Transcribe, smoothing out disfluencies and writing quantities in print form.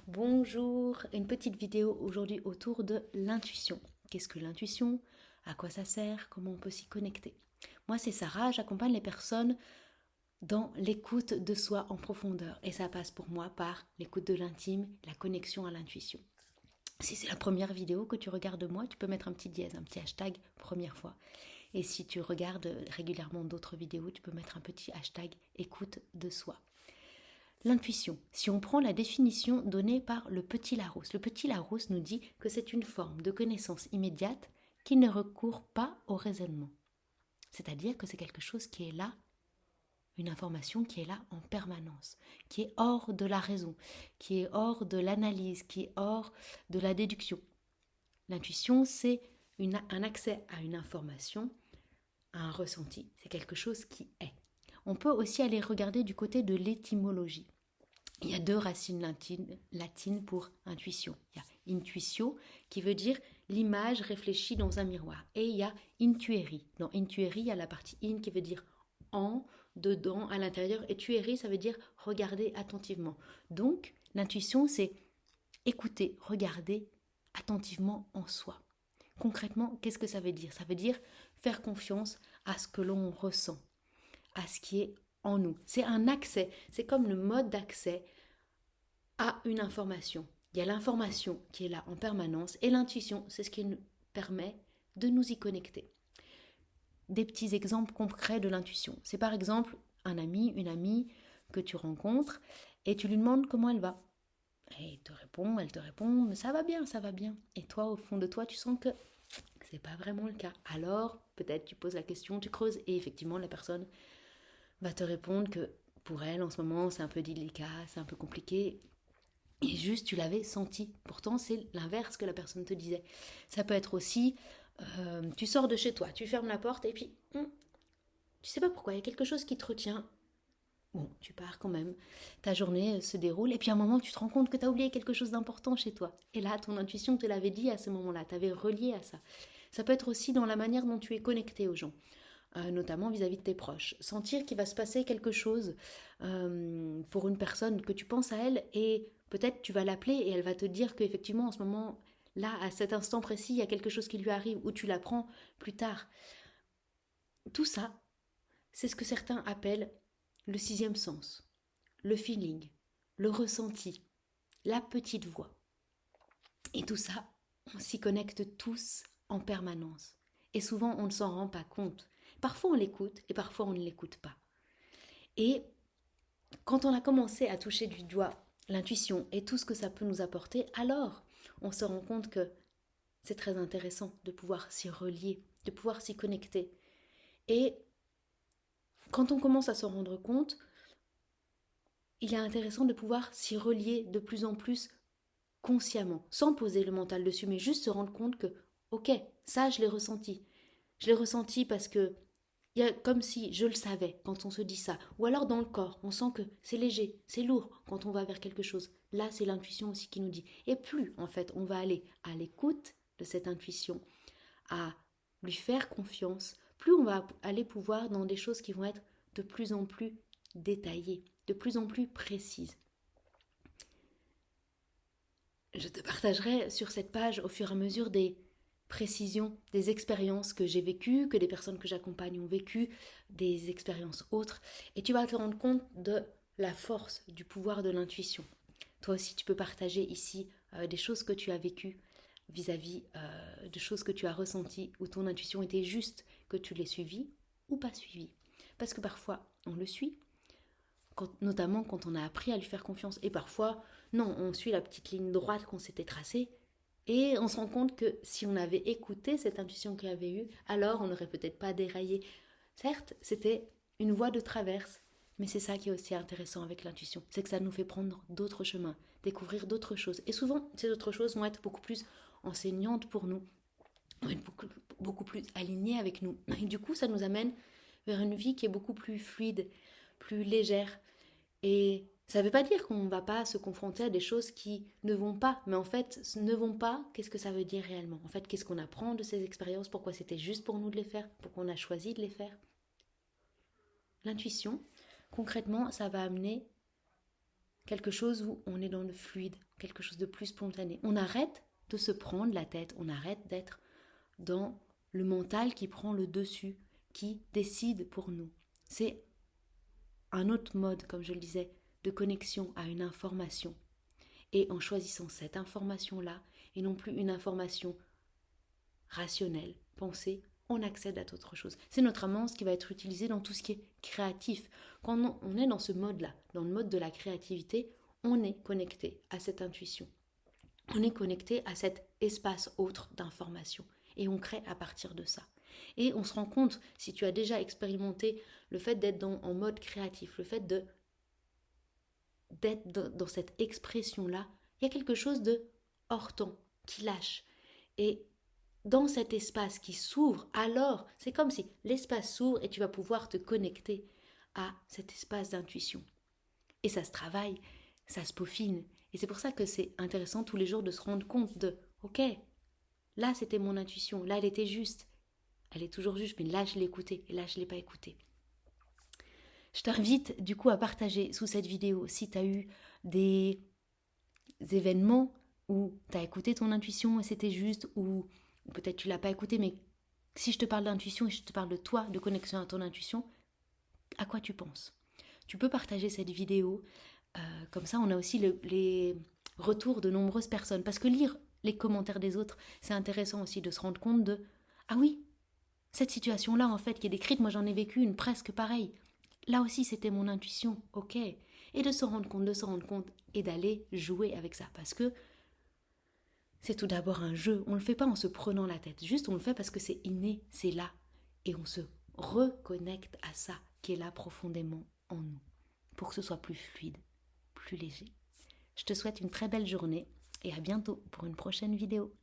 Bonjour, une petite vidéo aujourd'hui autour de l'intuition. Qu'est-ce que l'intuition? À quoi ça sert? Comment on peut s'y connecter? Moi c'est Sarah, j'accompagne les personnes dans l'écoute de soi en profondeur et ça passe pour moi par l'écoute de l'intime, la connexion à l'intuition. Si c'est la première vidéo que tu regardes de moi, tu peux mettre un petit dièse, un petit hashtag première fois. Et si tu regardes régulièrement d'autres vidéos, tu peux mettre un petit hashtag écoute de soi. L'intuition, si on prend la définition donnée par le Petit Larousse, le Petit Larousse nous dit que c'est une forme de connaissance immédiate qui ne recourt pas au raisonnement. C'est-à-dire que c'est quelque chose qui est là, une information qui est là en permanence, qui est hors de la raison, qui est hors de l'analyse, qui est hors de la déduction. L'intuition, c'est un accès à une information, à un ressenti, c'est quelque chose qui est. On peut aussi aller regarder du côté de l'étymologie. Il y a deux racines latines pour intuition. Il y a intuitio qui veut dire l'image réfléchie dans un miroir. Et il y a intueri. Dans intueri, il y a la partie in qui veut dire en, dedans, à l'intérieur. Et tueri, ça veut dire regarder attentivement. Donc, l'intuition, c'est écouter, regarder attentivement en soi. Concrètement, qu'est-ce que ça veut dire? Ça veut dire faire confiance à ce que l'on ressent, à ce qui est en nous. C'est un accès, c'est comme le mode d'accès à une information. Il y a l'information qui est là en permanence et l'intuition, c'est ce qui nous permet de nous y connecter. Des petits exemples concrets de l'intuition. C'est par exemple un ami, une amie que tu rencontres et tu lui demandes comment elle va. Et elle te répond, mais ça va bien, ça va bien. Et toi, au fond de toi, tu sens que c'est pas vraiment le cas. Alors, peut-être tu poses la question, tu creuses et effectivement, la personne va te répondre que pour elle, en ce moment, c'est un peu délicat, c'est un peu compliqué. Et juste, tu l'avais senti. Pourtant, c'est l'inverse que la personne te disait. Ça peut être aussi, tu sors de chez toi, tu fermes la porte et puis, tu sais pas pourquoi, il y a quelque chose qui te retient. Bon, tu pars quand même. Ta journée se déroule et puis à un moment, tu te rends compte que tu as oublié quelque chose d'important chez toi. Et là, ton intuition te l'avait dit à ce moment-là, t'avais relié à ça. Ça peut être aussi dans la manière dont tu es connecté aux gens. Notamment vis-à-vis de tes proches. Sentir qu'il va se passer quelque chose pour une personne que tu penses à elle et peut-être tu vas l'appeler et elle va te dire qu'effectivement en ce moment, là, à cet instant précis, il y a quelque chose qui lui arrive ou tu l'apprends plus tard. Tout ça, c'est ce que certains appellent le sixième sens, le feeling, le ressenti, la petite voix. Et tout ça, on s'y connecte tous en permanence. Et souvent, on ne s'en rend pas compte. Parfois, on l'écoute et parfois, on ne l'écoute pas. Et quand on a commencé à toucher du doigt l'intuition et tout ce que ça peut nous apporter, alors on se rend compte que c'est très intéressant de pouvoir s'y relier, de pouvoir s'y connecter. Et quand on commence à s'en rendre compte, il est intéressant de pouvoir s'y relier de plus en plus consciemment, sans poser le mental dessus, mais juste se rendre compte que, ok, ça je l'ai ressenti. Je l'ai ressenti parce que il y a comme si je le savais quand on se dit ça. Ou alors dans le corps, on sent que c'est léger, c'est lourd quand on va vers quelque chose. Là, c'est l'intuition aussi qui nous dit. Et plus, en fait, on va aller à l'écoute de cette intuition, à lui faire confiance, plus on va aller pouvoir dans des choses qui vont être de plus en plus détaillées, de plus en plus précises. Je te partagerai sur cette page au fur et à mesure des précisions, des expériences que j'ai vécues, que des personnes que j'accompagne ont vécues, des expériences autres, et tu vas te rendre compte de la force, du pouvoir de l'intuition. Toi aussi, tu peux partager ici des choses que tu as vécues vis-à-vis de choses que tu as ressenties, où ton intuition était juste, que tu l'aies suivie ou pas suivie. Parce que parfois, on le suit, notamment quand on a appris à lui faire confiance. Et parfois, non, on suit la petite ligne droite qu'on s'était tracée et on se rend compte que si on avait écouté cette intuition qu'il avait eue, alors on n'aurait peut-être pas déraillé. Certes, c'était une voie de traverse, mais c'est ça qui est aussi intéressant avec l'intuition, c'est que ça nous fait prendre d'autres chemins, découvrir d'autres choses. Et souvent, ces autres choses vont être beaucoup plus enseignantes pour nous, vont être beaucoup plus alignées avec nous. Et du coup, ça nous amène vers une vie qui est beaucoup plus fluide, plus légère, et ça ne veut pas dire qu'on ne va pas se confronter à des choses qui ne vont pas, mais en fait, ne vont pas, qu'est-ce que ça veut dire réellement? En fait, qu'est-ce qu'on apprend de ces expériences? Pourquoi c'était juste pour nous de les faire? Pourquoi on a choisi de les faire? L'intuition, concrètement, ça va amener quelque chose où on est dans le fluide, quelque chose de plus spontané. On arrête de se prendre la tête, on arrête d'être dans le mental qui prend le dessus, qui décide pour nous. C'est un autre mode, comme je le disais, de connexion à une information. Et en choisissant cette information-là, et non plus une information rationnelle, pensée, on accède à autre chose. C'est notamment ce qui va être utilisé dans tout ce qui est créatif. Quand on est dans ce mode-là, dans le mode de la créativité, on est connecté à cette intuition. On est connecté à cet espace autre d'information. Et on crée à partir de ça. Et on se rend compte, si tu as déjà expérimenté le fait d'être en mode créatif, le fait d'être dans cette expression-là, il y a quelque chose de hors temps, qui lâche. Et dans cet espace qui s'ouvre, alors c'est comme si l'espace s'ouvre et tu vas pouvoir te connecter à cet espace d'intuition. Et ça se travaille, ça se peaufine. Et c'est pour ça que c'est intéressant tous les jours de se rendre compte de « Ok, là c'était mon intuition, là elle était juste. Elle est toujours juste, mais là je l'ai écoutée et là je ne l'ai pas écoutée. » Je t'invite du coup à partager sous cette vidéo si tu as eu des événements où tu as écouté ton intuition et c'était juste, ou peut-être tu ne l'as pas écouté, mais si je te parle d'intuition et je te parle de toi, de connexion à ton intuition, à quoi tu penses? Tu peux partager cette vidéo, comme ça on a aussi les retours de nombreuses personnes, parce que lire les commentaires des autres, c'est intéressant aussi de se rendre compte de « Ah oui, cette situation-là en fait qui est décrite, moi j'en ai vécu une presque pareille. Là aussi c'était mon intuition, ok. » Et de se rendre compte et d'aller jouer avec ça, parce que c'est tout d'abord un jeu. On ne le fait pas en se prenant la tête, juste on le fait parce que c'est inné, c'est là. Et on se reconnecte à ça qui est là profondément en nous, pour que ce soit plus fluide, plus léger. Je te souhaite une très belle journée et à bientôt pour une prochaine vidéo.